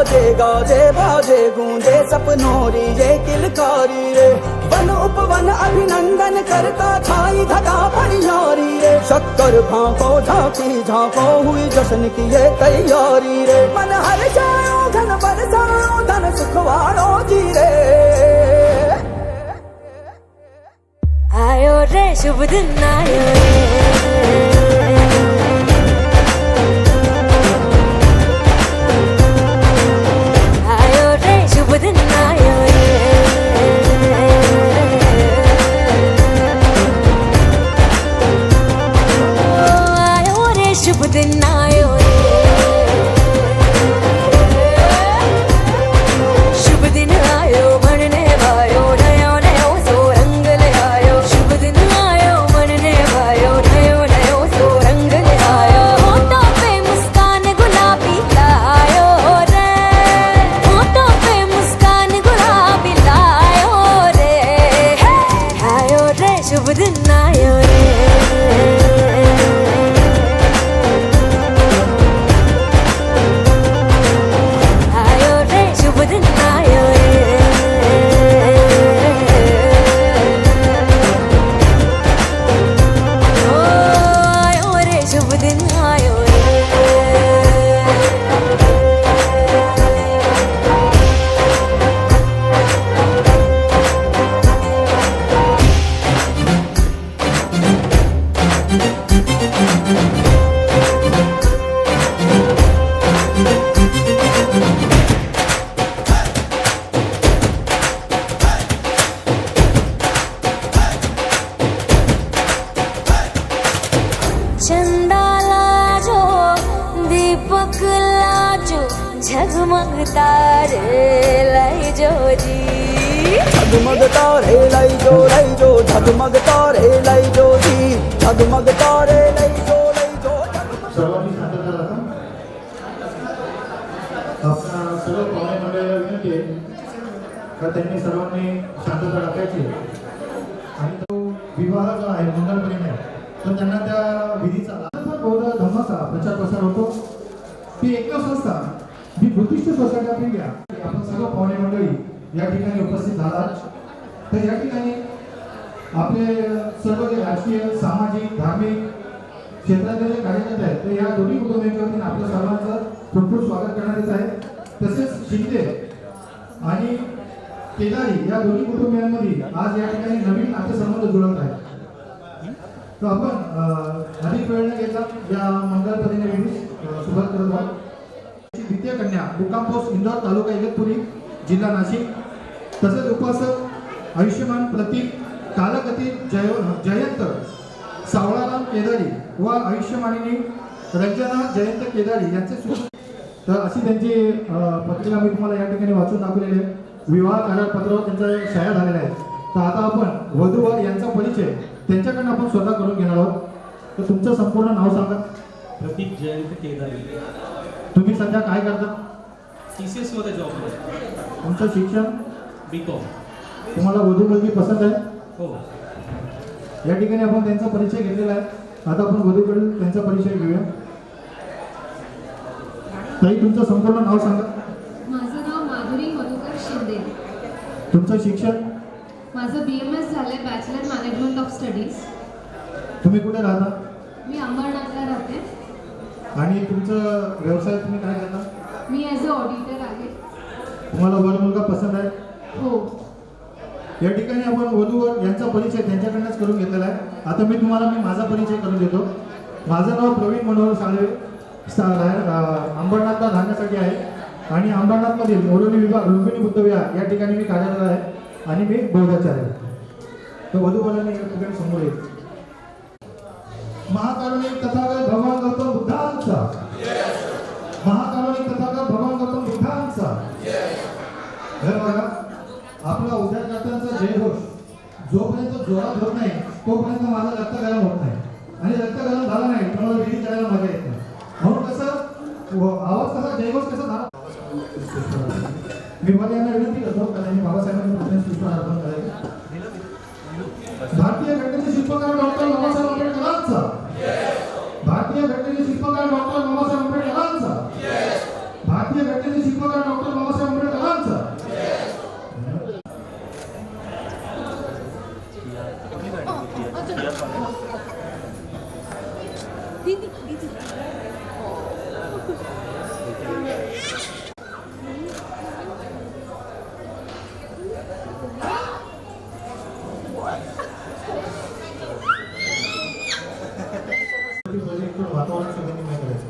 बाजे गाजे बाजे गूंजे सपनों री ये किलकारी रे। वन उपवन अभिनंदन करता छाई घटा फनियारी रे। शक्कर भांको झांकी झांको हुई जश्न की ये तैयारी रे। मन हर जाओ धन बरसाओ धन सुखवारो जी रे। आयो रे शुभ दिन आयो रे। झगमग तारे लाई जो जी। झगमग तारे लाई जो झगमग तारे लाई जो जी। झगमग तारे लाई जो सर्वांनी शांतता राखा। आपल्या सर्व पाहुणे मंडळाला विनंती आहे का त्यांनी सर्वांनी शांतता राखायची आणि तो विवाह जो आहे मंगलपणे नाही तर त्यांना त्या विधीचा बौद्ध धर्माचा प्रचार प्रसार होतो। ती एकच संस्था ही बुद्धिस्ट सोसायटी ऑफ इंडिया आपण सर्व पाहुणे मंडळी या ठिकाणी उपस्थित झालात। तर या ठिकाणी आपले सर्व जे राजकीय सामाजिक धार्मिक क्षेत्रातले जे कार्यकर्ते आहेत ते या दोन्ही कुटुंबांच्या वतीने आपल्या सर्वांचं खूप स्वागत करण्यात येत आहे। तसेच शिंदे आणि केदारी या दोन्ही कुटुंबियांमध्ये आज या ठिकाणी नवीन नातेसंबंध जुळत आहेत। तर आपण अधिक वेळ न घेता या मंगलपदीने सुरुवात करत आहोत। द्वितीय कन्या मुक्काम पोस्ट इंदोर तालुका इगतपुरी जिल्हा नाशिक तसेच उपासक आयुष्यमान प्रतीक कालकथित जयंत सावळाराम केदारी व आयुष्यमानिनी रंजना जयंत केदारी यांचे तर अशी त्यांची पत्रिका मी तुम्हाला या ठिकाणी वाचून दाखवलेली आहे। विवाह करारपत्रावर त्यांच्या शाया झालेल्या आहेत। तर आता आपण वधूवर यांचा परिचय त्यांच्याकडून आपण स्वतः करून घेणार आहोत। तर तुमचं संपूर्ण नाव सांगा। प्रतीक जयंत केदारी। तुम्ही सध्या काय करता? TCS मध्ये जॉब करतो। तुमचं शिक्षण? BCom। तुम्हाला वधू मुलगी पसंत आहे? हो। या ठिकाणी आपण त्यांचा परिचय घेतलेला आहे। आता आपण वधूकडे त्यांचा परिचय घेऊया। ताई तुमचं संपूर्ण नाव सांगा। माझं नाव माधुरी मधुकर शिंदे। तुमचं शिक्षण? माझं BMS झालंय बॅचलर मॅनेजमेंट ऑफ स्टडीज। तुम्ही कुठे राहता? मी अंबरनाथला राहते। आणि तुमचं व्यवसाय तुम्ही काय करता? मी ॲज अ ऑडिटर आहे। तुम्हाला वर मुलगा पसंत आहे? हो। या ठिकाणी आपण वधूवर यांचा परिचय त्यांच्याकडूनच करून घेतलेला आहे। आता मी तुम्हाला माझा परिचय करून देतो। माझं नाव प्रवीण मनोहर साळवे, अंबरनाथला राहण्यासाठी आहे आणि अंबरनाथमधील मोरोली विभाग लुंबिनी बुद्धविहार या ठिकाणी मी कार्यरत आहे आणि मी बौद्धाचार्य आहे। तर वधूवरांनी या ठिकाणी समोर येईल। महाकारुणिक तथागत भगवान गौतम बुद्धांचा, महाकारुणिक तथागत भगवान गौतम बुद्धांचा। हे बघा आपला उद्याकर्त्यांचा जयघोष जोपर्यंत जोरात होत नाही तोपर्यंत माझा रक्त गरम होत नाही आणि रक्त गरम झाला नाही तर मला विधी करायला मजा येत नाही। म्हणून कसं आवाज कसा जयघोष कसा झाला। मी मला यांना विनंती करतो कारण बाबासाहेबांनी पुष्पहार अर्पण करायचे। भारतीय घटनेचे शिल्पकार डॉक्टर बाबासाहेब आंबेडकरांचा, भारतीय घटनेचे शिल्पकार डॉक्टर बाबासाहेब आंबेडकरांचा, भारतीय घटनेचे शिकवला डॉक्टर बाबासाहेब आंबेडकरांचा. वातावरण सगळ्यांनी नाही करायचं.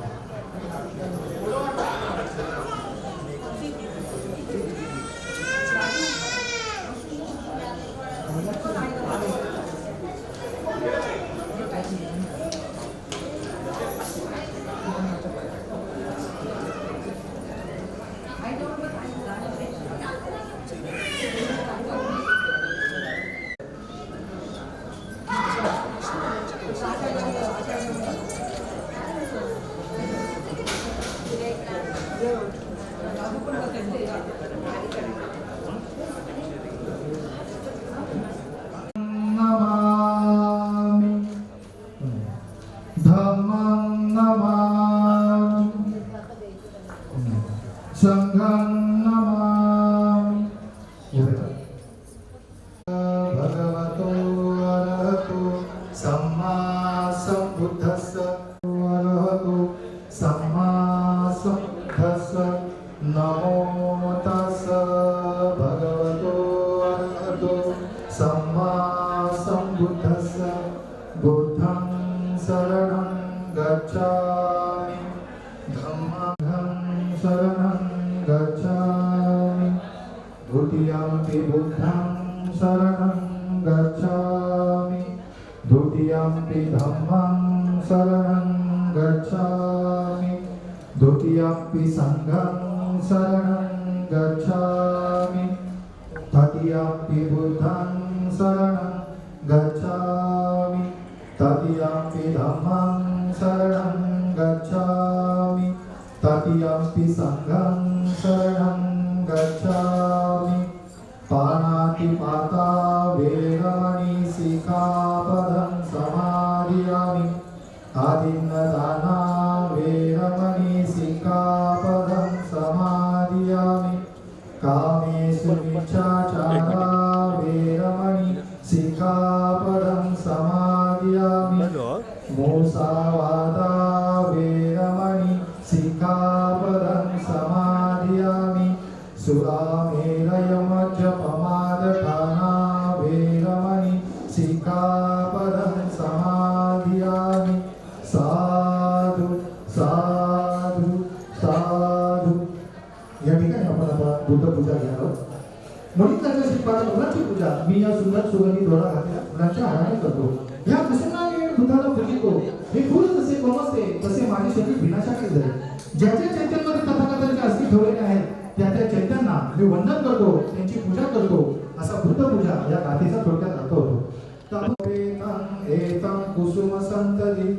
नमामि धम्मं नमामि संघं नमामि. भगवतो अरहतो सम्मा सम्बुद्धस्स अरहतो सम्मा सम्बुद्धस्स नमो तस्स भगवतो अरहतो सम्मा सम्बुद्धस्स बुद्धं शरणं गच्छामि धम्मं शरणं गच्छामि द्वितीयंपि बुद्धं शरणं गच्छामि द्वितीयंपि धम्मं शरणं गच्छामि द्वितीयंपि संघं शरणं गच्छामि तृतीयंपि बुद्धं शरणं गच्छामि तृतीयंपि धम्मं शरणं गच्छामि तृतीयंपि संघं शरणं गच्छामि. पाणातिपाता वेरमणि सिक्खापदं समादियामि आदिन्नदाना वेरमणि सिक्खापदं समादियामि कामेषु मिच्छाचारा वेरमणि सिक्खापदं समादियामि मुसावादा वेरमणि सिक्खापदं समादियामि सुरामेरयमज्जपमादठाना वेरमणि सिक्खापदं समादियामि. साधु साधु साधु. या ठिकाणी आपण आता बुद्ध पूजा घेणार आहोत. मुलींच्या श्रीपाद मुलांची पूजा मी या सुंदर सुगंधी दोरा घातलेल्या फुलांच्या हाराने करतो. या प्रसंगाने बुद्धाला पूजितो. हे फूल जसे कोमसते तसे माझे शरीर विनाशाकडे जाईल. ज्याच्या चैतन्यामध्ये तथागतांचे अस्थि ठेवलेले आहेत त्या चैतन्यांना मी वंदन करतो, त्यांची पूजा करतो. असा बुद्ध पूजा या गाथेचा थोडक्यात अर्थ होतो. एतं कुसुम संतती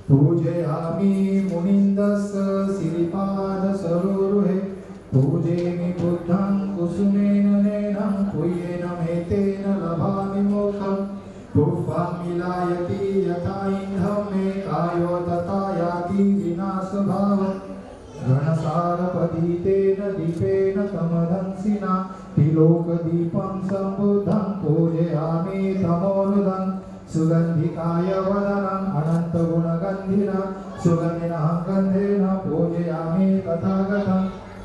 पूजयामि मुनिन्दस् सिरिपाद सरोरुहे पूजेमि बुद्धं कुसुमेन नैनं पुयेन मेतेन लभामि मोक्षम्. पुष्पं मिलायति यथा इन्धं मे कायो तथा याति विनाशभावम्. घनसारपदीतेन दीपेन कमलंसिना तिलोकदीपं सम्बुद्धं पूजयामि तमोनुदं. सुगन्धिकाय वदनम् अनन्तगुणगन्धिना सुगन्धिनः गन्धेन पूजयामि तथागतं.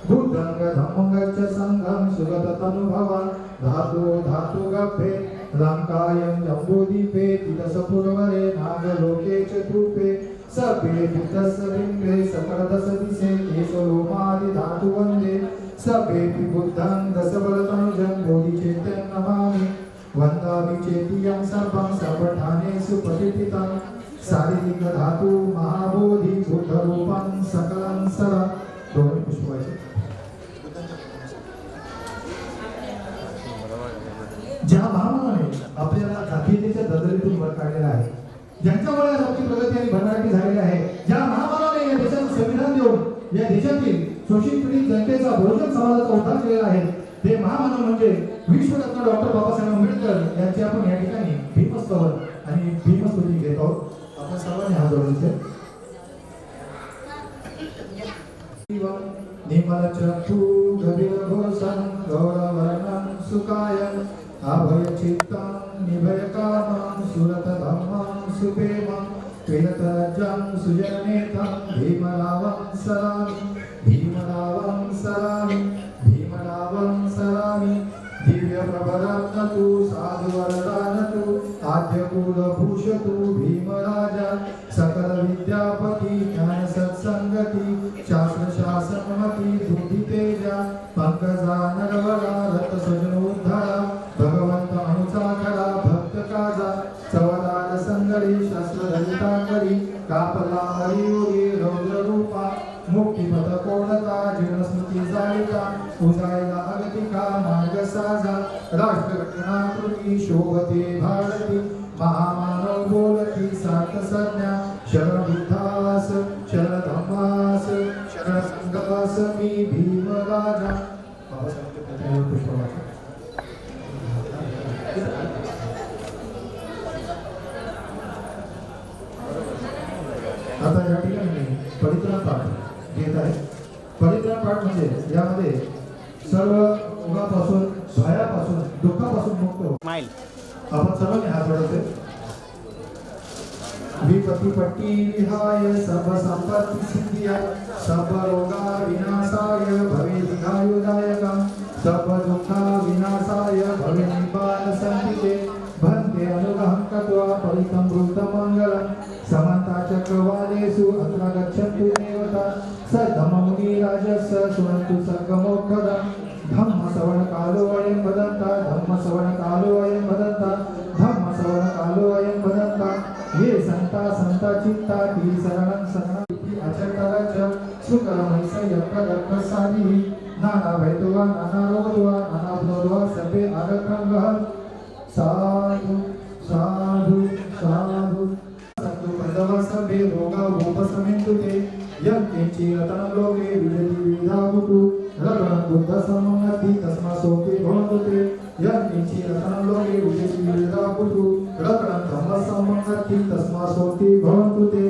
बुद्धं गधं गच्छ संघं सुगततनुभवं धातु धातु गभ्ये लङ्कायं जम्बूदीपे तितसपुरवरे नागलोके चतुर्पे सभ्ये बुद्धस्य बिम्बे सकलदशदिशे केशलोमादिधातु वन्दे. सभ्येऽपि बुद्धं दशबलतनुजं बोधिचेत्यं नमामि. वन्दामि चेतीयं सर्वं सर्वठानेषु प्रतिष्ठितं. शारीरिकधातु महाबोधि बुद्धरूपं सकलं सर. दोन्ही पुष्पाचे ज्या महामानवाने आपल्याला जातीयतेच्या दलदलीतून वर काढलेला आहे, ज्यांच्यामुळे आज आपली प्रगती आणि भरभराटी झालेली आहे, ज्या महामानवाने या देशाचं संविधान देऊन या देशातील शोषित पीडित जनतेचा बहुजन समाजाचा उद्धार केलेला आहे, ते महामानव म्हणजे विश्वरत्न डॉक्टर बाबासाहेब आंबेडकर यांचे आपण या ठिकाणी भीमस्तवन आणि भीमस्तुती घेत आहोत. आपण सर्वांनी हात जोडायचे. निर्मलचक्षु गभीरघोषं गौरवर्णं सुकायं अभयचित्तं निभयकामं सुरतधम्मं सुपेमं त्रिनतरजं सुजननेतं भीमरावं सरामि भीमरावं सरामि भीमरावं सरामि दिव्यप्रभरत्नतु साधुवरदानतु आद्यकुलभूषतु भीमराजा सकलविद्यापति ज्ञानसत्सङ्गति शास्त्रशासनमति बुद्धितेजा पंकजा नरवरा रत्नसजनोद्धारा भगवंत अनुचाकरा भक्तकाजा चवदार संगरी शास्त्रधरिताकरी कापला हरियोगी रौद्ररूपा मुक्तिपथ कोणता जीवनस्मृती जाळिका उजायला अगतिका मार्ग साजा राष्ट्रघटनाकृती शोभते भारती महामानव बोलती सार्थ संज्ञा शरण बुद्धास शरण धम्मास शरण संघास मी भीमराजा बाबासाहेब पुष्पवाचा आता या ठिकाणी परित्राण पाठ घेत आहे. परित्राण पाठ म्हणजे यामध्ये सर्व रोगापासून भयापासून दुःखापासून मुक्त हो. आपण सर्वांनी हात जोडायचे. विपत्ती विहाय सर्व संपत्ती सिद्धिया सर्व रोगा विनाशाय भवे दीर्घायुदायका सर्व दुःखा विनाशाय भवे निपाल संतिते भन्ते अनुग्रहं कृत्वा परितं वृत्तमङ्गलं समन्ता चक्रवालेषु अत्र गच्छन्तु देवता स धम्ममुनिराजस्य शृण्वन्तु सर्गमोक्षदं धम्मश्रवणकालो अयं वदन्ता धम्मश्रवणकालो अयं वदन्ता धम्मश्रवणकालो अयं वदन्ता ये संता चित्ता ती शरणं शरणं अचरतरच सुकरमैसय प्रगतसादी नाना भैतवा नाना रोगवा नाना भोगवा सबे आरकंगः साधु साधु साधु साधु पदवसभे रोगा उपसमिन्तुते यं किंचि रतनं लोके विजति विधावतु रतनं बुद्ध सममति तस्मा सोके भवतुते यं किंचि रतनं लोके विजति विधावतु रतनं धम्म सममति तस्मा सोके भवतुते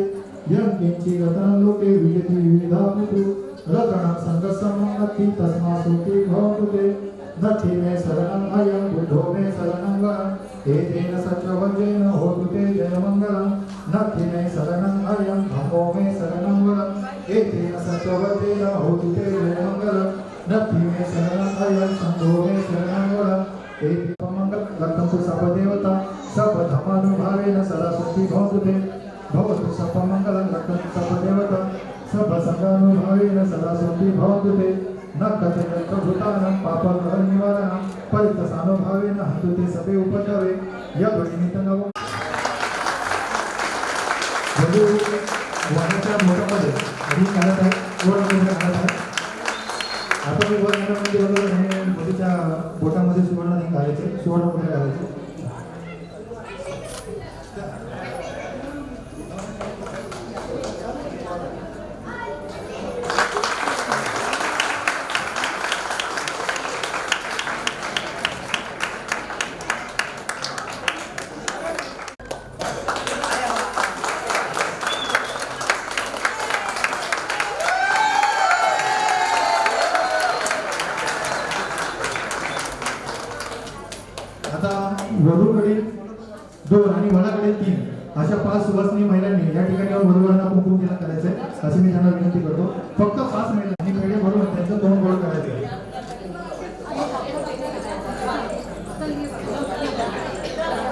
यं किंचि रतनं लोके विजति विधावतु रतनं संघ सममति तस्मा सोके भवतुते नथि मे शरणं अयं बुद्धो मे शरणं वरं एतेन सत्यवचेन होतु ते जयमङ्गलं नथि मे शरणं अयं धम्मो मे शरणं वरं एतेन सत्यवचेन होतु ते जयमङ्गलं नथि मे शरणं अयं सङ्घो मे शरणं वरं एतेन मङ्गलं रक्षन्तु सर्वदेवता सर्वधर्मानुभावेन सदा सुखी भवतु सर्वमङ्गलं रक्षन्तु सर्वदेवता सर्वसङ्गानुभावेन सदा सुखी भवतु ते न कथयन्त भूतानं पापग्रह निवारणं परितसानुभावेन हन्तु ते सभे उपद्रवे यद्निमित्तनव वधू वाहनाच्या मोठामध्ये आधी घालत आहे सुवर्णमध्ये घालत आहे. आता मी वर येण्यामध्ये वगैरे हे मुलीच्या बोटामध्ये सुवर्ण नाही घालायचे सुवर्णमध्ये घालायचे. वधूकडील 2 आणि वराकडील 3 अशा 5 सुवासिनी महिलांनी या ठिकाणी वधूवरांना कुंकुम तिलक करायचे अशी मी त्यांना विनंती करतो. फक्त 5 महिलांनी पेढे भरून त्यांचं तोंड गोड करायचं.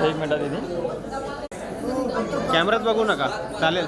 एक मिनिट दीदी कॅमेऱ्यात बघू नका चालेल.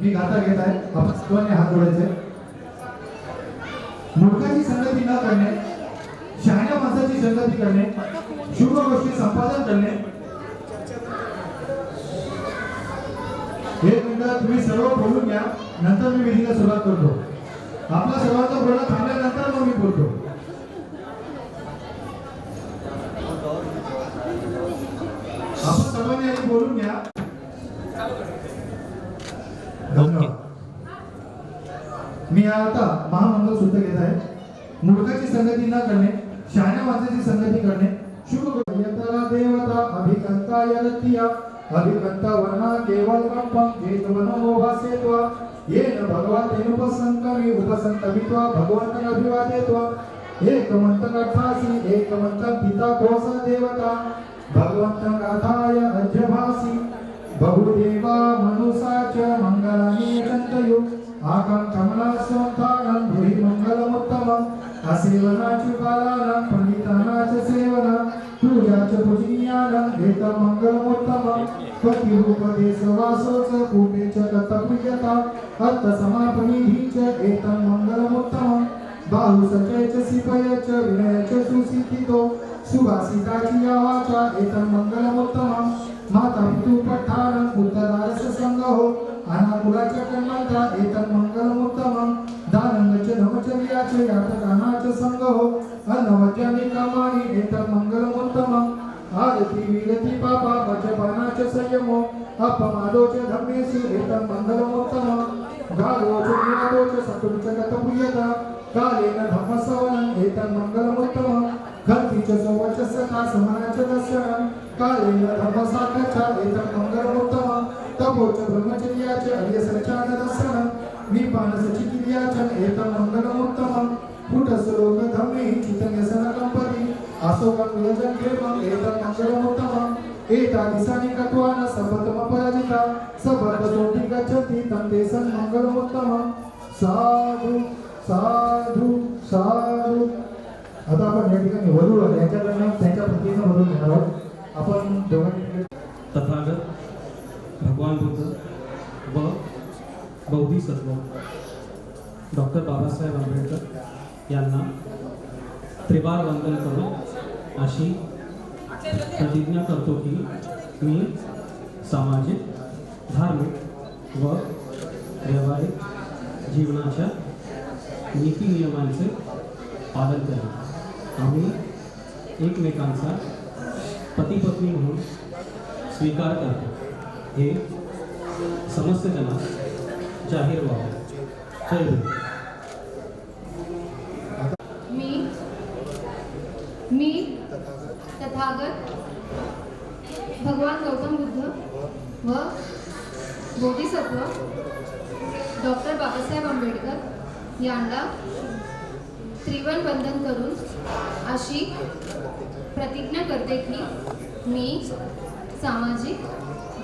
मी गाथा घेत आहे. आपण सर्वांनी हात जोडायचे. मूर्खाची संगती न करणे, शहाण्या माणसाची संगती करणे, शुभ गोष्टी संपादन करणे. एक मिनिट तुम्ही सर्व बोलून घ्या, नंतर मी विधीला सुरुवात करतो. आपला सर्वांचा बोलणं थांबल्यानंतर मग मी बोलतो. आपण सर्वांनी आधी बोलून घ्या. धन्यवाद. मी आता महामंगल सूत्र घेत आहे. मूर्खाची संगती न करणे, शहाण्या माणसाची संगती करणे, शुभ यतरा देवता अभिकंता यलतिया अभिकंता वर्णा केवल कंपम जेतवनो भासेत्वा येन भगवतेन उपसंकमी उपसंकमित्वा भगवंतन अभिवादेत्वा एकमंत कथासी एकमंत पिता कोसा देवता भगवंतं गाथाय अज्यभासी बहुदेवा मनुसाच मंगलानि चंतयु आकं कमला सोंथानं भुहि मंगलमुत्तमं असेवनाचु बालानं पंडितानाच सेवनं पूजाच पूजनीयानं एतं मंगलमुत्तमं पतिरूपदेश वासोच पूपेच कथप्रियता अर्थ समापनिधीच एतं मंगलमुत्तमं बाहुसचैच सिपयच विनयच सुसिद्धितो सुभाषिताची वाचा एतं मंगलमुत्तमं माता पितु पठारं पुत्रदारस संगहो अनाकुलाच्या कर्मंता एतं मंगलमुत्तमं दानंच धमचर्याच यातकानाच संगहो अनवज्यानि कामानि एतं मंगलमुत्तमं आरती विरती पापा वचपानाच संयमो अपमादोच धम्मेषु एतं मंगलमुत्तमं गालोच निरालोच सकुलच गतप्रियता कालेन धम्मसवनं एतं मंगलमुत्तमं खर्तीच सवचसता समानाच दर्शनं कालेन धम्मसाखचा एतं मंगलमुत्तमं तपोच ब्रह्मचर्याच अर्यसरचान दर्शनं विपानसच क्रियाच एतं मंगलमुत्तमं पुटश्लोक धम्मे चितन्यसन कंपती आसोकं विरजन खेमं एतं मंगलमुत्तमं एतादिसानि कत्वान सबतम पराजिता सबत सोटी गच्छति तं देशं मंगलमुत्तमं साधु साधु साधु. आता आपण या ठिकाणी वधू यांच्याकडनं त्यांच्या पत्नीचं वधू घेणार आहोत. आपण दोघांनी तथागत भगवान बुद्ध व बौद्धिसत्व डॉक्टर बाबासाहेब आंबेडकर यांना त्रिवार वंदन करून अशी प्रतिज्ञा करतो की मी सामाजिक, धार्मिक व व्यावहारिक जीवनाच्या नीती नियमांचे पालन करेन. आम्ही एकमेकांचा पती पत्नी म्हणून स्वीकार करतो हे समस्त जनास जाहीर व्हावे. जय हिंद. मी तथागत भगवान गौतम बुद्ध व बोधिसत्व डॉक्टर बाबासाहेब आंबेडकर यांना त्रिवर्ण वंदन करून अशी प्रतिज्ञा करते की मी सामाजिक,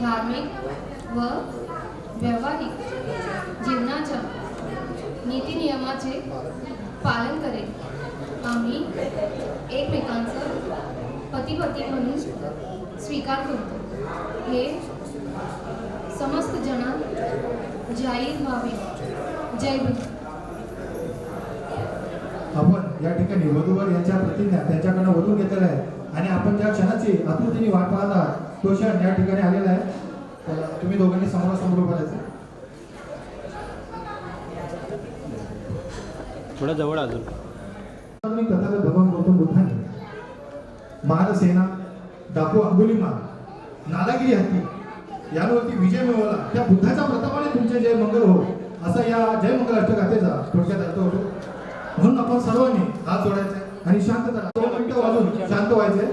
धार्मिक व व्यावहारिक जीवनाच्या नीतिनियमाचे पालन करेन. आम्ही एकमेकांचा पती-पत्नी म्हणून स्वीकार करतो हे समस्त जनात जाहीर व्हावे. जय हिंद. आपण या ठिकाणी वधूवर यांच्या प्रतिज्ञा त्यांच्याकडनं वधू घेतलेल्या आहे आणि आपण ज्या क्षणाची आतुरतेने वाट पाहत आहात तो क्षण या ठिकाणी आलेला आहे. तर तुम्ही दोघांनी समोरासमोर उभं राहायचं. थोडं जवळ अजून. तथागत भगवान गौतम बुद्धांनी महारसेना, डाकू अंगुलीमाल, नादागिरी हत्ती यावरती विजय मिळवला. त्या बुद्धाच्या प्रतापाने तुमचे जय मंगल हो असा या जय मंगल अष्टगाथेचा थोडक्यात अर्थ होतो. म्हणून आपण सर्वांनी हात जोडायचे आणि शांतता 2 मिनिटं वाजून शांत व्हायचे.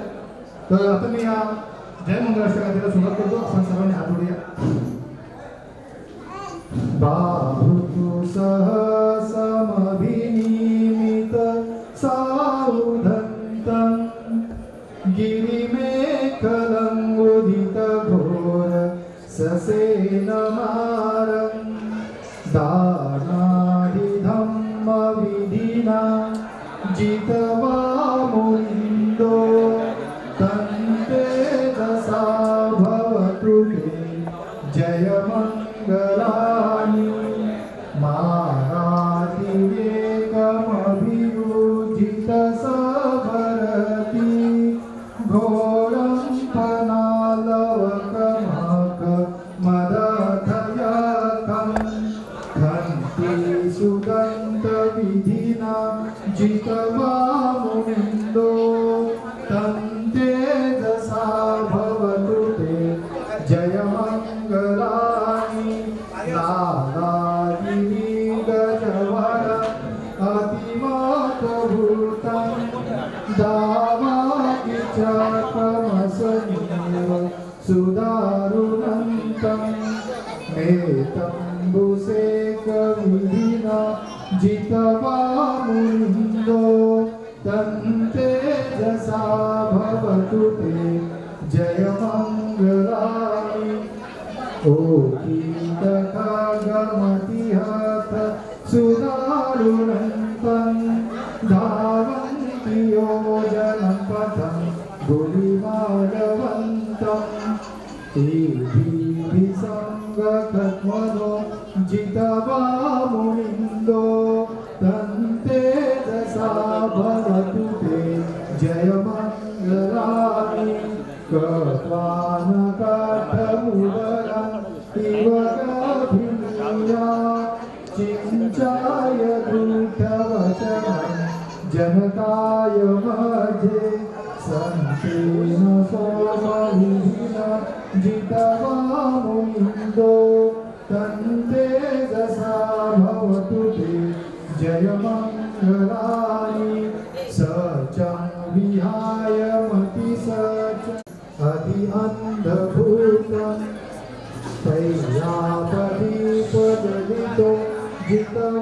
तर आता मी या जय मंगल अष्टगाथेला सुरुवात करतो. आपण सर्वांनी हात जोडूया. बाहु सह समभिनिमित साउधन्तं गिरिमेखलङ्गुदित घोर ससेनमारं दानादिधम्मविधिना जितवा मुन्दो तन्ते दशा भवतु ते जयमङ्गलानि. सुदंत विधिना जितवा मुनिंदो तंते जसा भवतु ते जय मंगलानि नादादिनी गजवर अतिमात भूतं दावाकिचकमसनीय सुदारुणन्तं मेतम्बुसेकविधिना जितवा मुनिन्दो तन्ते जसा भवतु ते जय मङ्गलानि ओ कीटकागमतिहत सुदारुणन्तं धावन्ति योजनं पथं गुलिमालवन्तम् संगतत्मनो जितवा मुनिन्दो तन्ते दशा भवतु ते जय मङ्गलानि कत्वानकाठमुदरा इव गभिया चिञ्चाय दूतवचनं जनकाय मध्ये संतेन सोमविधिना जितवा मुनिन्दो तन्ते दशा भवतु ते जय मङ्गलानि सचं विहाय मति सच अति अन्धभूतं तैयापदीपजलितो जितवा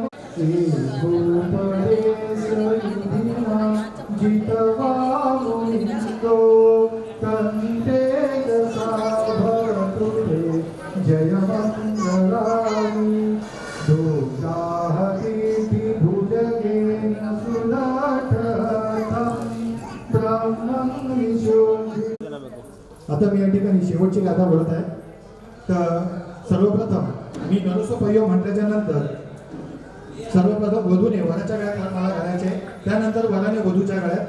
भूपदेशविधिना जितवा मुनिन्दो तन्ते दशा भवतु ते जय मङ्गलानि दुर्गाहतीति भुजगेन सुलाठहतं ब्रह्मं विशोधि. आता मी या ठिकाणी शेवटची गाथा बोलत आहे. तर सर्वप्रथम मी नरसोपयो म्हटल्याच्या नंतर सर्वप्रथम वधूने वराच्या गळ्यात मला घालायचे, त्यानंतर वराने वधूच्या गळ्यात,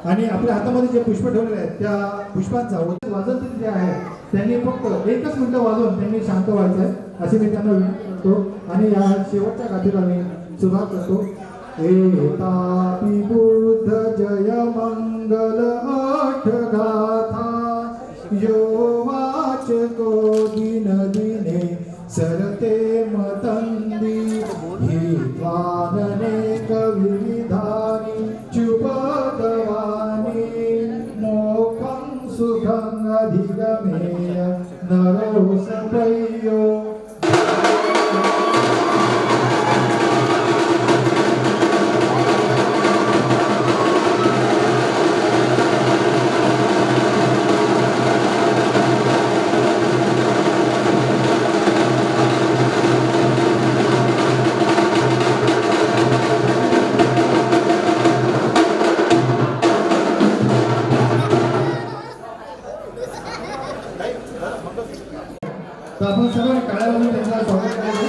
आणि आपल्या हातामध्ये जे पुष्प ठेवलेले आहेत त्या पुष्पांचा वाजत जे आहे त्यांनी फक्त 1 मिनिटं वाजवून त्यांनी शांत व्हायचं आहे असे मी त्यांना विनंती करतो. आणि या शेवटच्या गाथेला मी सुरुवात करतो. एतापि बुद्ध जय मंगल आठ गाथा यो वाचको दिन दिने सरते मतंदी ही वादनेक विविधानि चुपदवानि मोक्षं सुखं अधिगमेय नरो सपय्यो. तर आपण सर्व काळ्या वाजून त्यांचं स्वागत करायचं.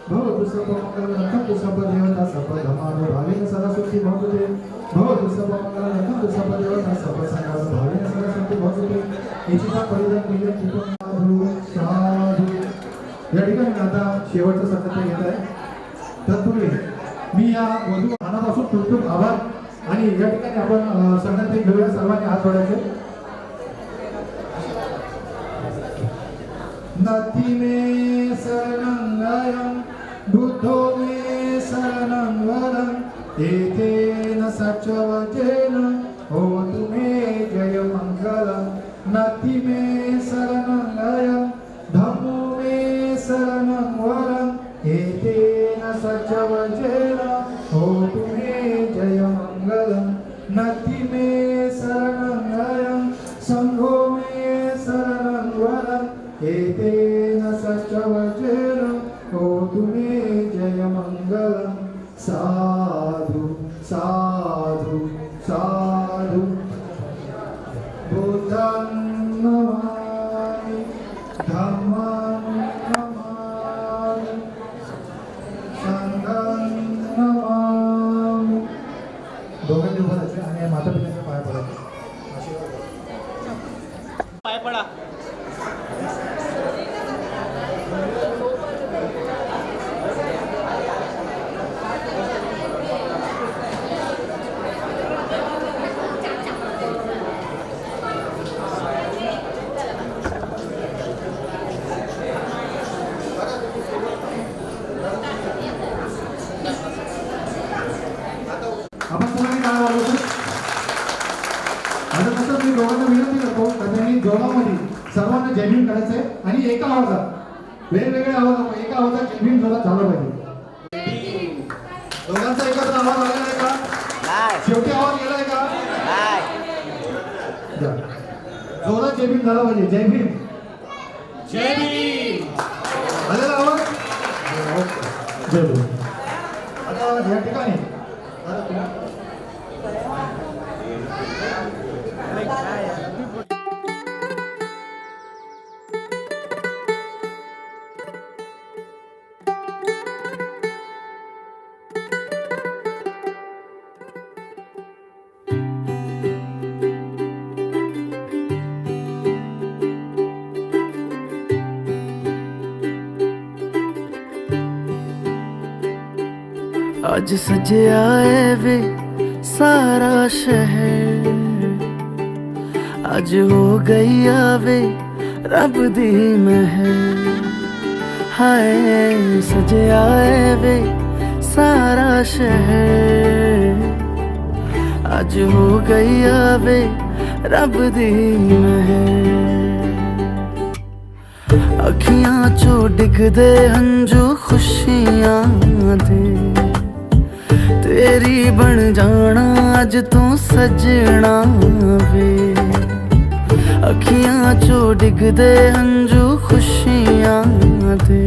भवतु सर्वमङ्गलमङ्गलं सर्वदेवता सर्वधर्माणि भावेन सरस्वती भवतु भवतु सर्वमङ्गलमङ्गलं सर्वदेवता सर्वसंगानं भावेन सरस्वती भवतु. इच्छिता परिधान केले साधू साधू. या ठिकाणी आता शेवटचं संकल्प घेत आहे. तत्पूर्वी मी या वधू मनापासून खूप खूप आभार. आणि या ठिकाणी आपण संकल्प घेऊया, सर्वांनी हात जोडायचे. नति मे शरणं बुद्धो मे शरणं वरं एतेन सचवजेन होतु मे जय मंगलम्. नति मे शरणं धम्मो मे शरणं वरं एतेन सचवजेन होतु मे जय मंगलम्. नति मे शरणं संघो मे शरणं वरं एतेन सचवजेन होतु मे जय मंगलम्. साधु साधु साधु. बुद्धं नमामि धम्मं नमामि सर्वांना जय भीम करायचंय आणि एका आवाजात, वेगवेगळ्या आवाजात, एका आवाजात जय भीम जोरात झालं पाहिजे. दोघांचा एकत्र आवाज आलेला आहे का? शेवटी आवाज गेलाय का? जोरात जय भीम झाला पाहिजे. जय भीम. जय भीम. आलेला आवाज? जय भीम. आता या ठिकाणी आज सजया है वे सारा शहर, आज हो गई आवे रब दी महर. हाय सजया है वे सारा शहर, आज हो गई आवे रब दी महर. अखियां चो डिगदे हंजू खुशियां दे, तेरी बन जाना अज तू सजना वे. अखियां चो डिगदे हंजू खुशियां दे,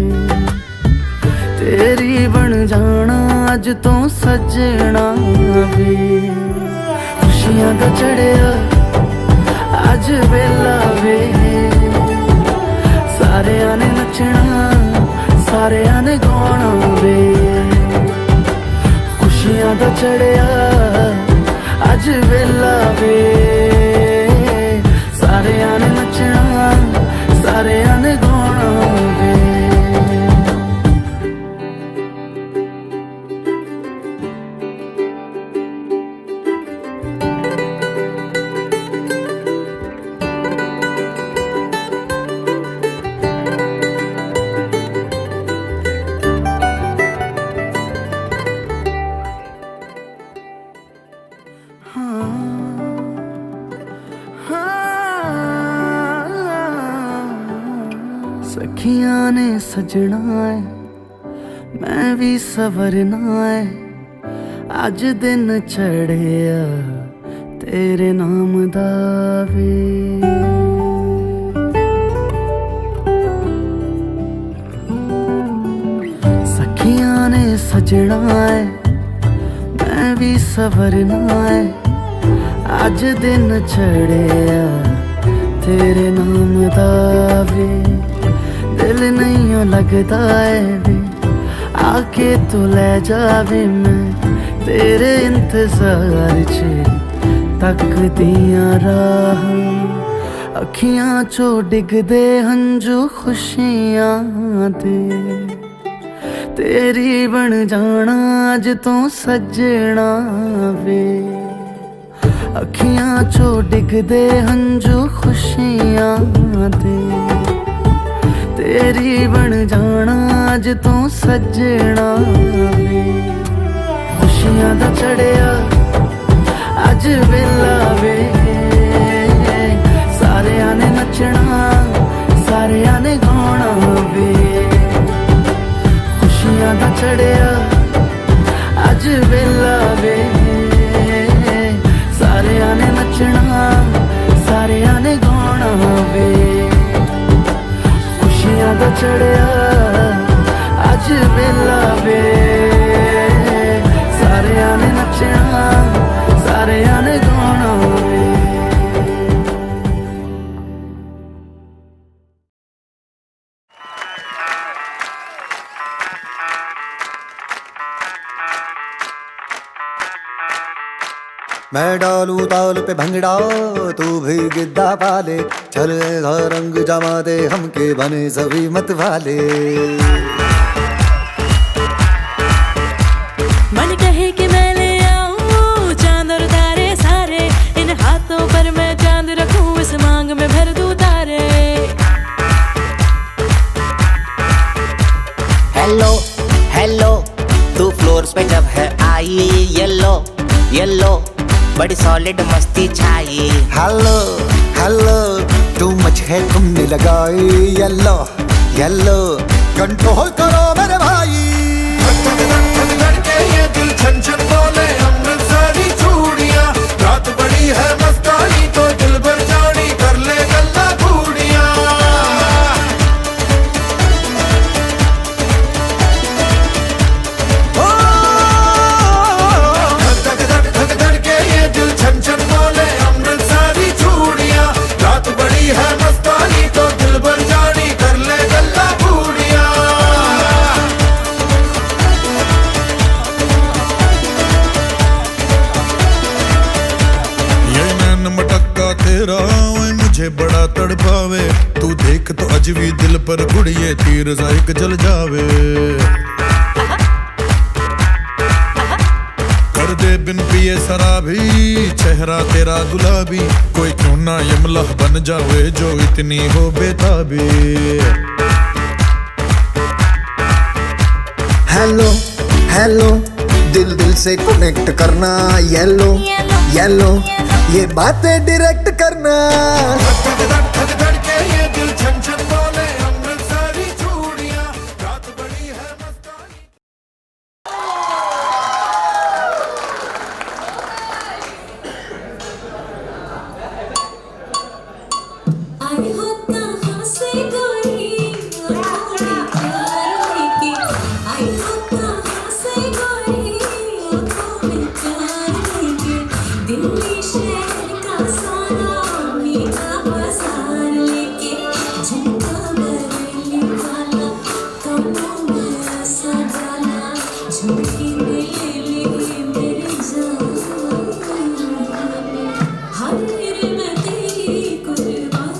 तेरी बन जाना अज तू सजना वे. खुशियां दा चढ़िया अज वेला वे, सारेयां ने नचना सारेयां ने गाना वे. खुशियां दा चढ़िया अज वेला वे, सारेयां ने नचना सारेयां ने गाना वे. सखियां ने सजना है मैं भी सवरना है, अज दिन चढ़िया तेरे नाम दा वे. सखियां ने सजना है मैं भी सवरना है, अज दिन चढ़िया तेरे नाम दा वे. दिल नहीं लगता है वे, आके तू ले जावे मैं तेरे इंतजार च तकदियां राह. अखियां चो डिगदे हंजू खुशियां दे, तेरी बन जाना अज तू सजना वे. अखियां चो डिगदे हंजू खुशियां दे, तेरी बन जाना अज तू सजना वे. खुशियां दा चढ़िया अज वेला वे, सारेयां ने नचना सारेयां ने गाना वे. खुशियां दा चढ़िया अज वेला वे, सारेयां ने नचना सारेयां ने गाना वे. खुशियां दा चढ़िया अज वेला वे, सारेयां ने नचना सारेयां ने गाना वे. मैं डालू ताल पे भंगड़ा तू भी गिद्दा पाले, चल ऐसा रंग जमा दे हमके बने सभी मत वाले. मन कहे कि मैं ले आऊं चांद और तारे सारे, इन हाथों पर मैं चांद रखूं इस मांग में भर दूं तारे. हेलो हेलो तू फ्लोर्स पे जब है आई, येलो येलो बड़ी सॉलिड मस्ती छाई. हेलो हेलो टू मच है तुमने लगाई येलो येलो कंट्रोल करो मेरे भाई ये दिल छन छन बोले अमृतसरी चूड़ियां रात बड़ी है मस्तानी तो दिल भर जानी कर ले गल्ला बूढ़िया ये दिल छन छन बोले अमृतसरी चूड़ियां रात बड़ी है मस्तानी तो दिल भर जानी कर ले गल्ला बूढ़िया मटक्का तेरा ओए मुझे बड़ा तड़पावे तू देख तो अज भी दिल पर गुड़िए तीर जायक जल जावे कर दे बिन पिए शराबी चेहरा तेरा गुलाबी कोई क्यों ना यमला बन जावे जो इतनी हो बेताबी हेलो हेलो दिल दिल से कनेक्ट करना येलो येलो ये बातें डायरेक्ट करना ये दिल छन छन बोले अमृतसरी चूड़ियां रात बड़ी है मस्तानी आई हो कहाँ से गोरी थोड़ी प्यार की आई हो कहाँ से गोरी थोड़ी प्यार की दिल्ली शहर का सारा मीठा बाजार लेके झुमका बरेली वाला कमरों में ऐसा डाला झुमकी ले ली मेरी जान हर मैं तेरी कुर्बान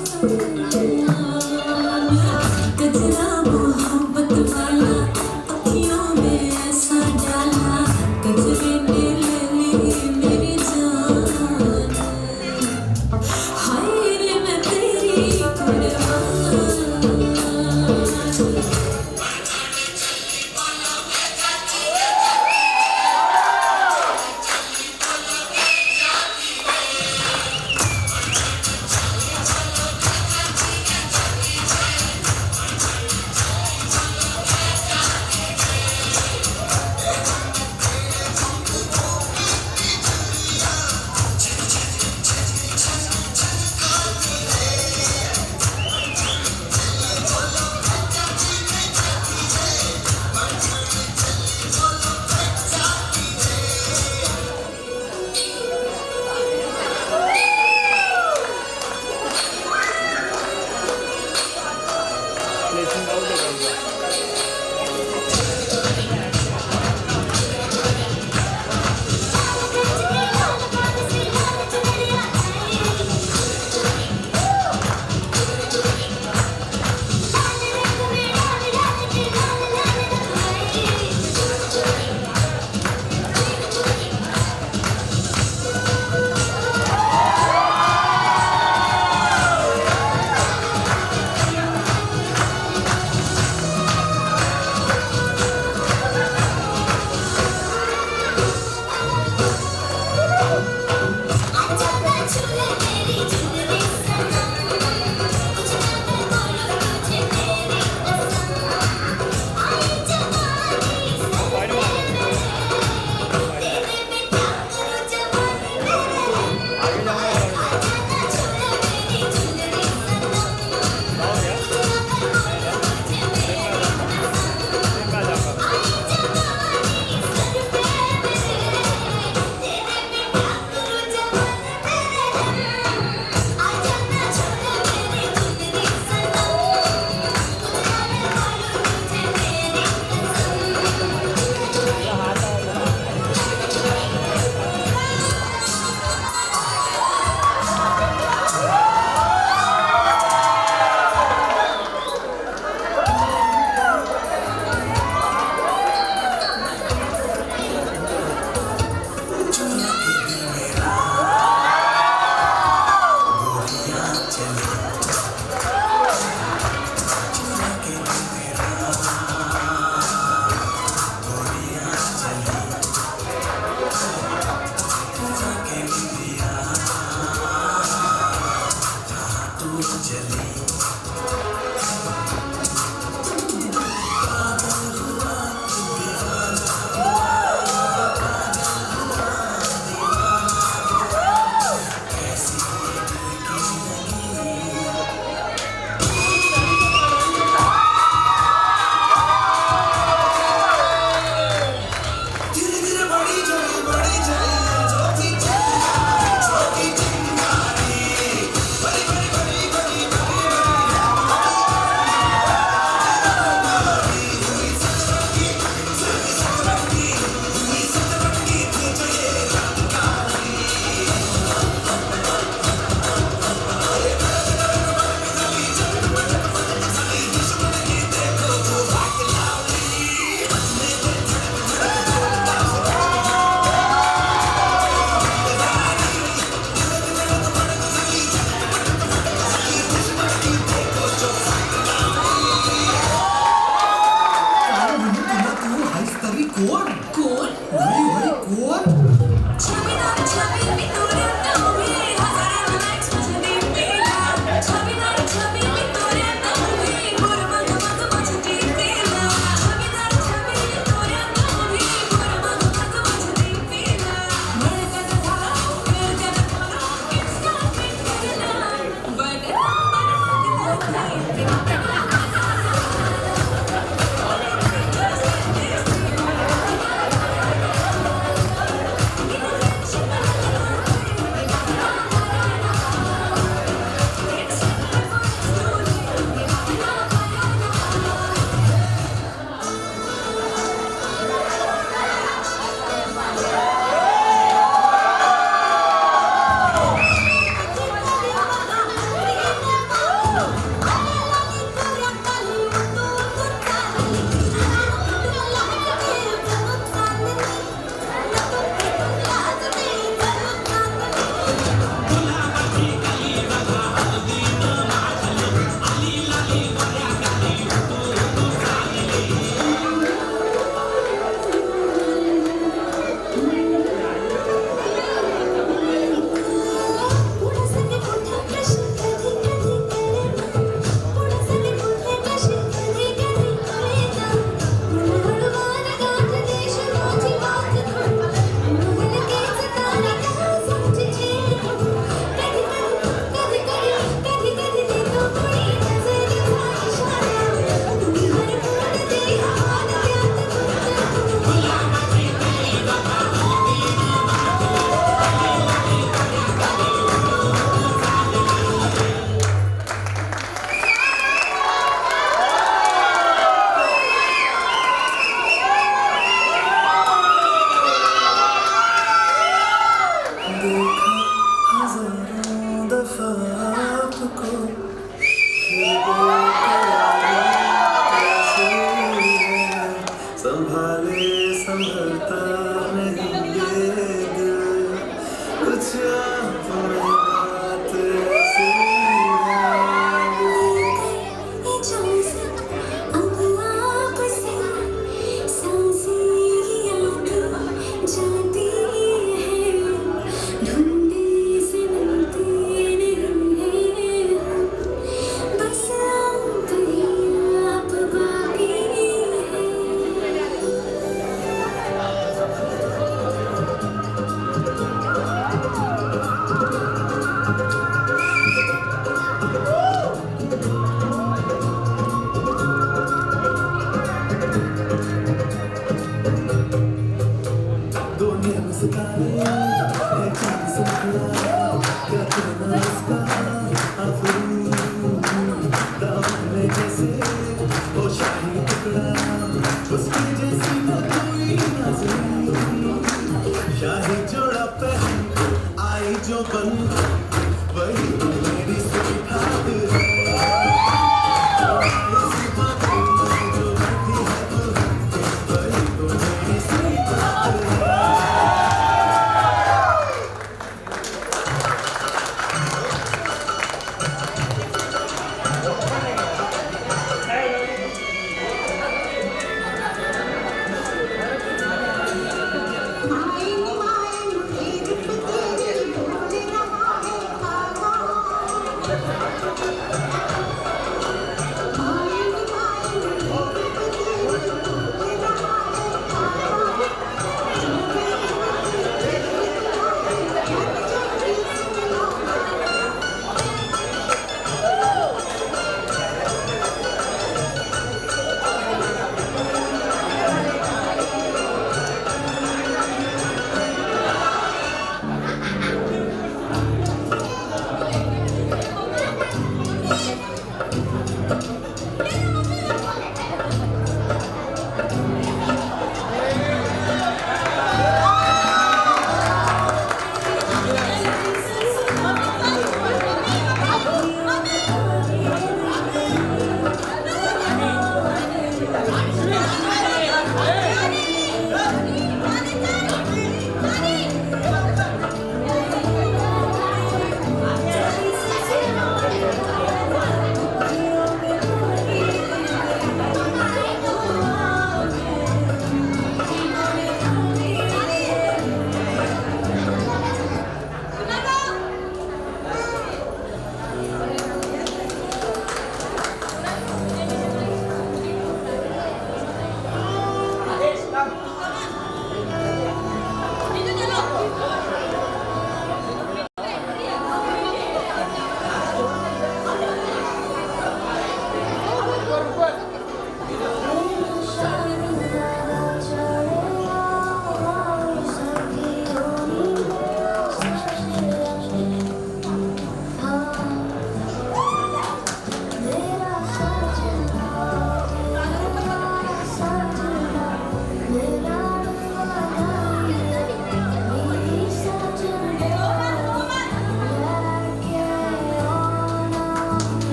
गजरा मोहब्बत वाला अखियों में ऐसा डाला गजरे ने ले ली मेरी जान हाय रे मैं तेरी कुर्बान कोण कोण कोण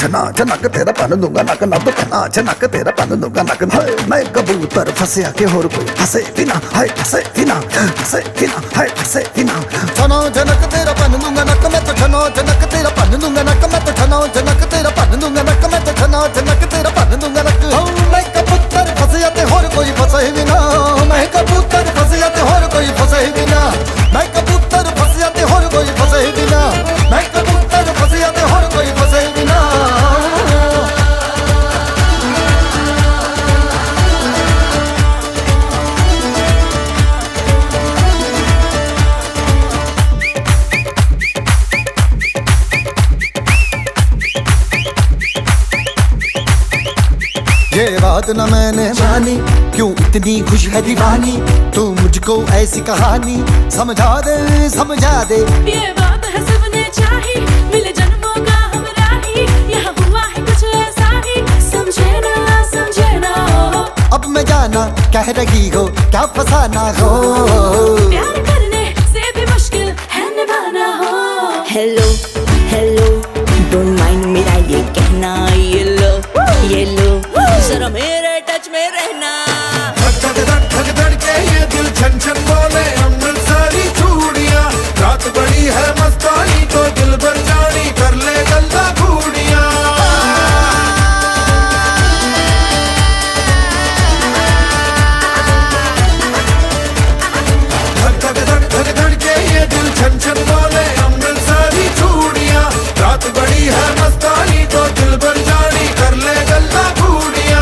छना छनक तेरा पन दूंगा नक नब खना छनक तेरा पन दूंगा नक हाय मैं कबूतर फंसे आके होर कोई हंसे बिना हाय हंसे बिना हाय हंसे बिना छनो छनक तेरा पन दूंगा नक मैं तो छनो छनक तेरा पन दूंगा नक मैं तो छनो छनक तेरा पन दूंगा नक मैं तो छनो छनक तेरा पन दूंगा नक मैं कबूतर फंसे आके होर कोई फंसे बिना मैं कबूतर फंसे आके होर कोई फंसे बिना मैं कबूतर फंसे आके होर कोई बात न मैंने मानी, क्यों इतनी खुश है दीवानी, तू मुझको ऐसी कहानी समझा दे। ये बात है सबने चाही, मिले जन्मों का हम राही, यहाँ हुआ है कुछ ऐसा ही, समझे ना हो। अब मैं जाना कह रही हो, क्या फसाना हो, प्यार करने से भी मुश्किल है निभाना हो। हेलो हेलो डोंट माइंड मेरा ये कहना, ये लो जरा मेरे टच में रहना। धक धड़ के ये दिल छन छन बोले अमृतसरी चूड़ियां, रात बड़ी है मस्तानी तो दिल भर जानी कर ले गल्ला घूड़ियां। धक धड़ के ये दिल छन छन बोले अमृतसरी चूड़ियां, रात बड़ी है मस्तानी तो दिल भर जानी कर ले गल्ला घूड़ियां।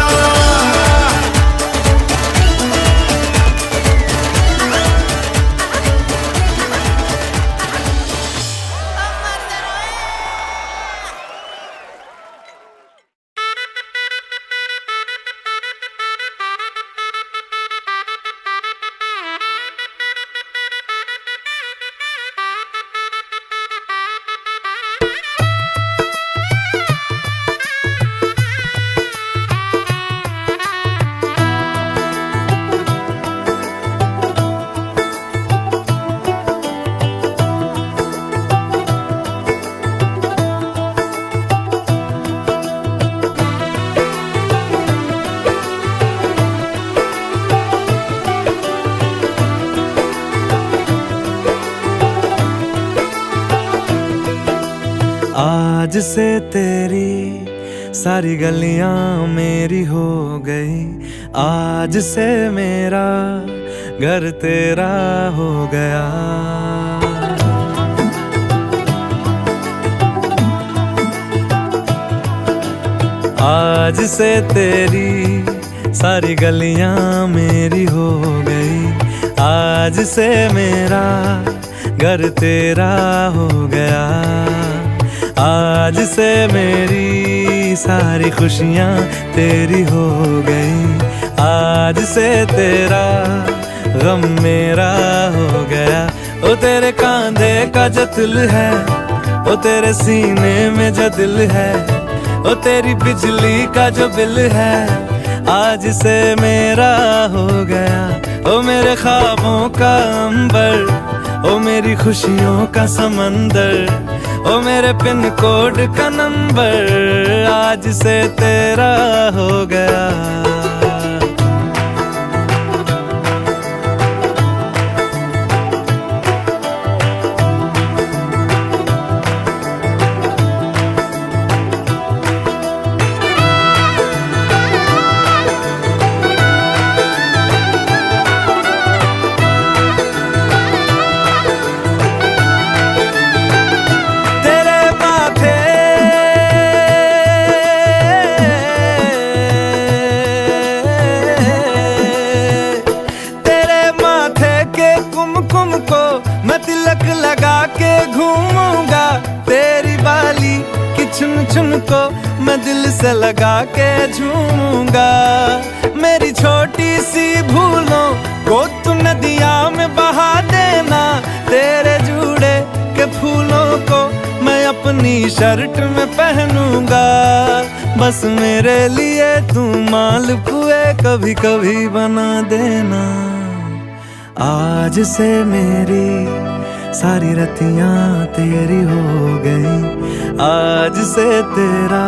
आज से तेरी सारी गलियां मेरी हो गई, आज से मेरा घर तेरा हो गया। आज से तेरी सारी गलियां मेरी हो गई, आज से मेरा घर तेरा हो गया। आज से मेरी सारी खुशियाँ तेरी हो गई, आज से तेरा गम मेरा हो गया। ओ तेरे कांधे का जो दिल है, ओ तेरे सीने में जो दिल है, ओ तेरी बिजली का जो बिल है, आज से मेरा हो गया। ओ मेरे ख्वाबों का अंबर, ओ मेरी खुशियों का समंदर, ओ मेरे पिन कोड का नंबर, आज से तेरा हो गया। चुन को मैं दिल से लगा के झूमूंगा। मेरी छोटी सी भूलों को तू नदिया में बहा देना, तेरे जुड़े के फूलों को मैं अपनी शर्ट में पहनूंगा। बस मेरे लिए तू मालपुए कभी कभी बना देना। आज से मेरी सारी रतियां तेरी हो गई, आज से तेरा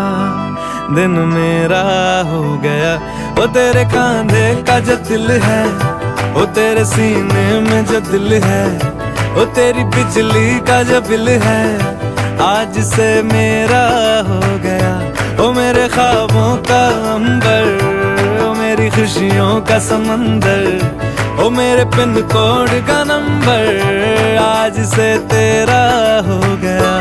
दिन मेरा हो गया। ओ तेरे कांधे का जो दिल है, ओ तेरे सीने में जो दिल है, ओ तेरी बिजली का जो बिल है, आज से मेरा हो गया। ओ मेरे ख्वाबों का अंबर, ओ मेरी खुशियों का समंदर, ओ मेरे पिन कोड का नंबर, आज से तेरा हो गया।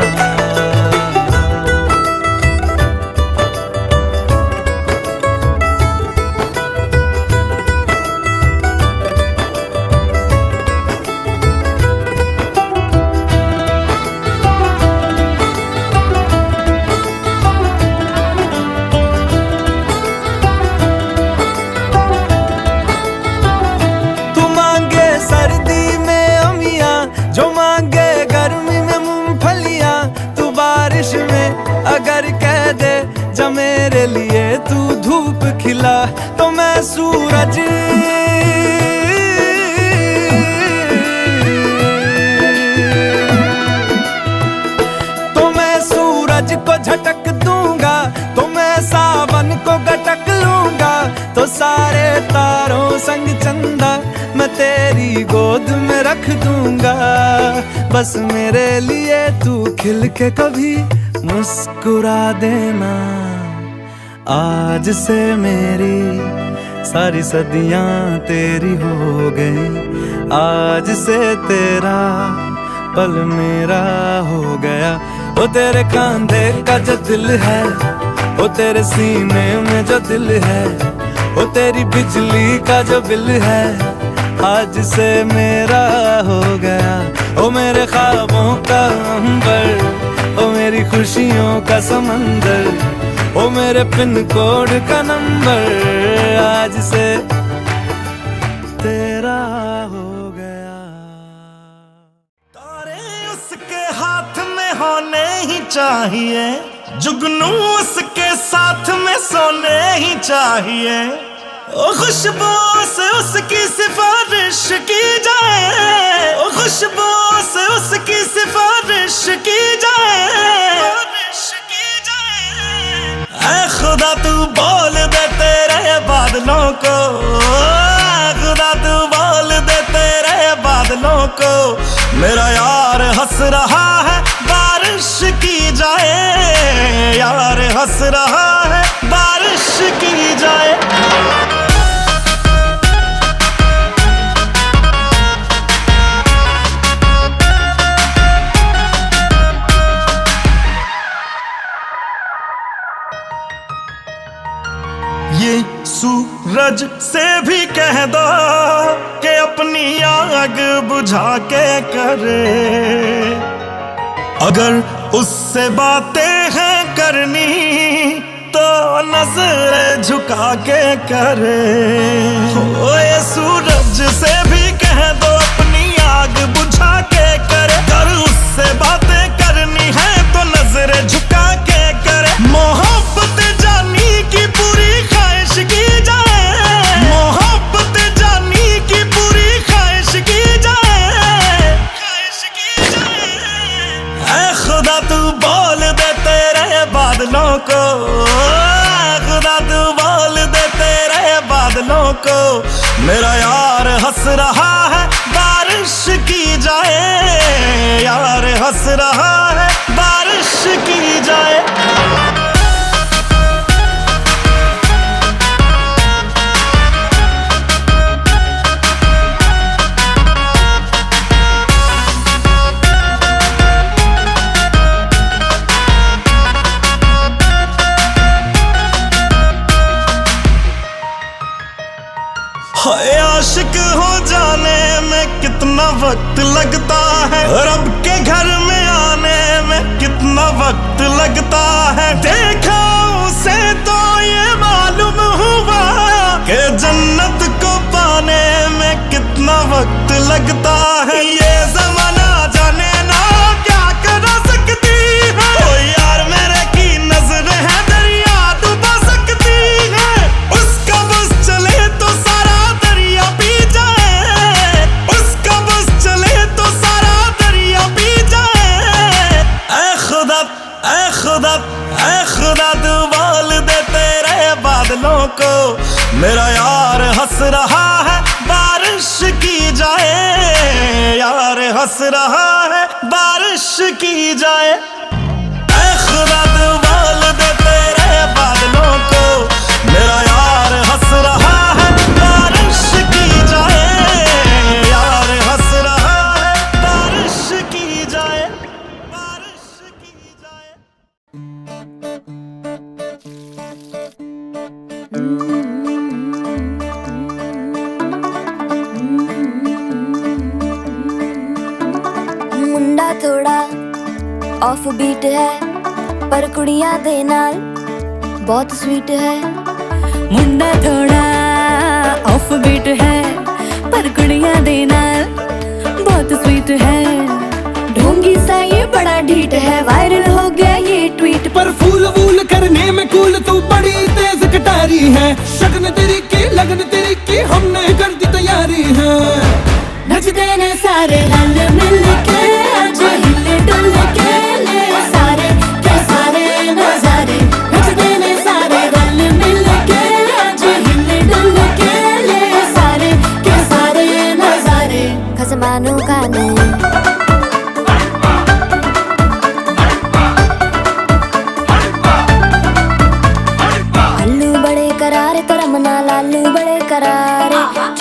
लिख दूंगा। बस मेरे लिए तू खिल के कभी मुस्कुरा देना। आज से मेरी सारी सदियां तेरी हो गई। आज से तेरा पल मेरा हो गया। वो तेरे कांधे का जो दिल है, वो तेरे सीने में जो दिल है, वो तेरी बिजली का जो बिल है, आज से मेरा हो गया। ओ मेरे ख्वाबों का अंबर, ओ मेरी खुशियों का समंदर, ओ मेरे पिन कोड का नंबर, आज से तेरा हो गया। तारे उसके हाथ में होने ही चाहिए, जुगनू उसके साथ में सोने ही चाहिए। ओ खुशबू से उसकी सिफारिश की जाए, ओ खुशबू से उसकी सिफारिश की जाए। ऐ खुदा तू बोल दे तेरे बादलों को, खुदा तू बोल दे तेरे बादलों को, मेरा यार हंस रहा है बारिश की जाए, यार हंस रहा है बारिश की जाए। ये सूरज से भी कह दो कि अपनी आग बुझा के करे, अगर उससे बातें हैं करनी तो नजर झुका के करे। ओ ये सूरज से भी कह दो अपनी आग बुझा के करे, अगर उससे बातें करनी है तो नजर झुका के करे। मोहब्बत जानी की पूरी ख्वाहिश की जाए, मोहब्बत जानी की पूरी ख्वाहिश की जाए, ख्वाहिश की जाए। ऐ खुदा तू बोल दे तेरे बादलों को, खुदा तू बोल दे तेरे बादलों को, मेरा यार हंस रहा है बारिश की जाए, यार हंस रहा है बारिश की जाए। आशिक हो जाने में कितना वक्त लगता है, रब के घर में आने में कितना वक्त लगता है। देखा उसे तो ये मालूम हुआ कि जन्नत को पाने में कितना वक्त लगता है। ये जमाना जाने ना क्या करा सकती है, ओ यार मेरे की नजर है दरिया डुबा सकती है। उसका बस चले तो सारा दरिया पी जाए, उसका बस चले तो सारा दरिया पी जाए। ऐ खुदा, ऐ खुदा, ऐ खुदा तू बोल दे तेरे बादलों को, मेरा यार हंस रहा है बारिश की जाए, यार हंस रहा है बारिश की जाए। ऐ खुदा तू बोल दे तेरे बादलों को, मेरा यार हंस रहा है बारिश की जाए, यार हंस रहा है बारिश की जाए, बारिश की जाए। मुंडा थोड़ा ऑफ बीट है पर कुड़ियां दे नाल बहुत स्वीट है। मुंडा थोड़ा ऑफ बीट है पर कुड़ियां दे नाल बहुत स्वीट है। ढोंगी सा ये बड़ा ढीठ है, वायरल हो गया ये ट्वीट पर फूल वूल करने में कूल तू बड़ी तेज कटारी है। शगन तेरी की लगन तेरी की हमने कर दी तैयारी है। नचते ने सारे रल मिल के आज हिले डुल के ले सारे के सारे नजारे। नचते ने सारे रल मिल के आज हिले डुल के ले सारे के सारे नजारे। खसमानों का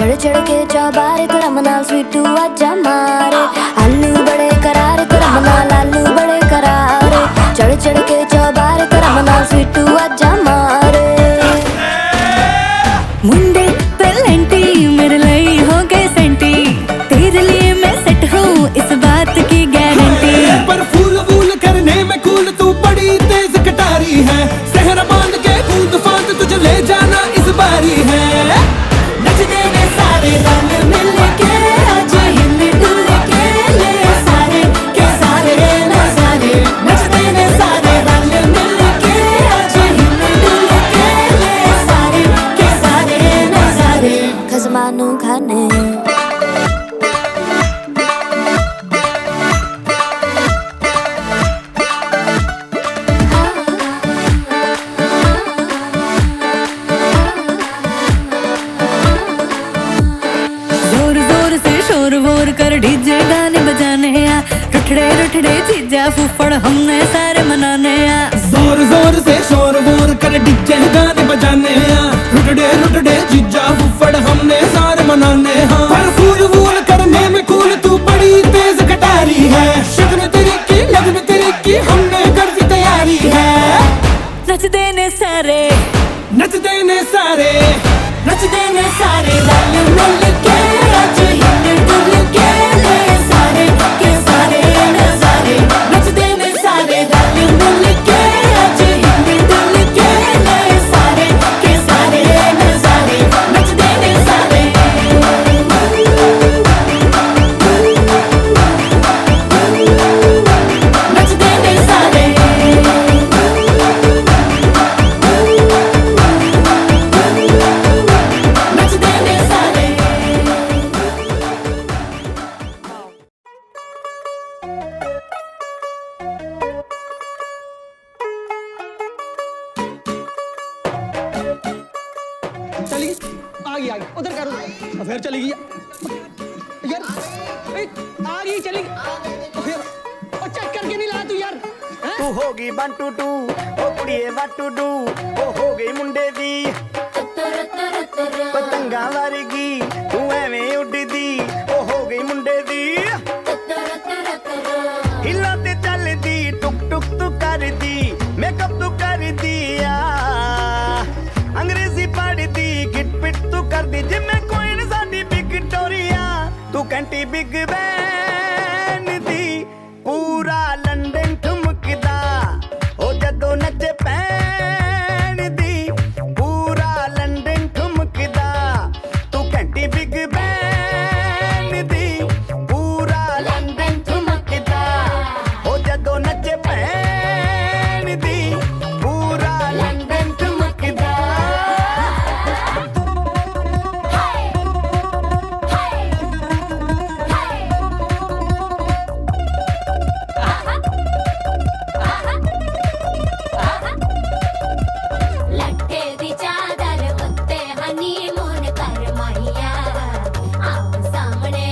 चढ़ चढ़ के चौबारे करम नाल स्वीटू आजा मारे आलू बड़े करारे करम नाल आलू बड़े करारे चढ़ चढ़ के चौबारे करम नाल स्वीटू आजा मारे मुंडे पेलेंटी मेरे लिए हो गए सेंटी तेरे लिए मैं सेट हूँ इस बात की गारंटी पर फूल वूल करने में कूल तू बड़ी तेज कटारी है सहरा बांध के कूद फांद तुझे ले जाना इस बारी है नचते ने सारे रंग मिल के आज हिल डुल के ले सारे के सारे नजारे नचते ने सारे रंग मिल के आज हिल डुल के ले सारे के सारे नजारे खजमानू खाने जोर जोर से शोर वोर कर डीजे गाने बजाने आ रुठड़े रुठड़े चीजा फूफड़ हमने सारे मनाने आ जोर जोर से शोर वोर कर डीजे गाने बजाने हैं रुटड़े रुटड़े जीजा फुफड़ हमने सारे मनाने हैं पर फूल वूल करने में कूल तू बड़ी तेज कटारी है शक्ल तेरी की लगन तेरी की हमने कर दी तैयारी है नचते ने सारे नचते ने सारे नचते ने सारे रंग मिल के आज हिल डुल के ले सारे के सारे नजारे नचते ने सारे रंग मिल के आज हिल डुल के ले सारे के सारे नजारे नचते ने सारे नचते ने सारे नचते ने सारे चली आ गई उधर करो फिर चली गई यार आ गई चली फिर और चेक करके नहीं ला तू यार तू होगी 1 2 2 ओ कुड़िए what to do ओ हो गई मुंडे दी पतंगा वर्गी तू एवें उड़दी ओ हो गई मुंडे दी हिला ते चलदी टुक टुक तू करदी मेकअप तू कर दिया अंग्रेजी पढ़दी गिट पिट तू कर दी जिम्मे कोई न साडी विक्टोरिया तू कंटी बिग बैन दी पूरा लंदन ठुमकदा ओ जदों नचे पैन दी पूरा लंदन ठुमकदा तू कंटी बिग बैन दी पूरा लंदन ठुमकदा ओ जदों नचे पैन दी पूरा लंदन ठुमकदा लटके दी चादर उत्ते हनीमून कर माहिया आओ सामने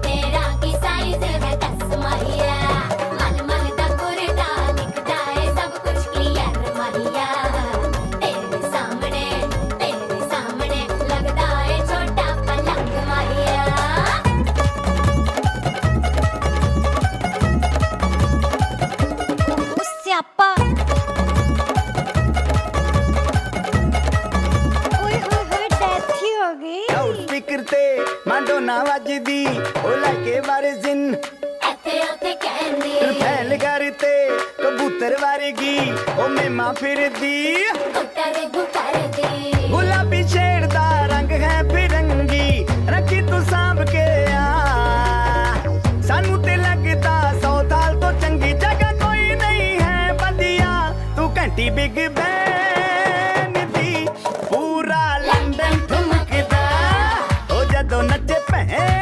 तेरा की साइज है 10 माहिया मन मन दा कुरता दिखदा है सब कुछ क्लियर माहिया तेरे सामने लगदा है छोटा पलंग माहिया स्यापा ओए होए डेथ ही हो गई लाउड स्पीकर ते मांडोना वजदी ओ लाके वारिजिन एथे ओथे कहंदी फैल करते कबूतर वारगी ओ मेमा फिरदी गुटर दी गुलाबी शेर दा रंग है फिरंगी रखी तू सांभ के आ सानू ते लगदा 100 साल तो चंगी जगह कोई नहीं है बदिया तू घंटी बिग बैन दी पूरा लंदन ठुमकदा ओ जदों नचे भैन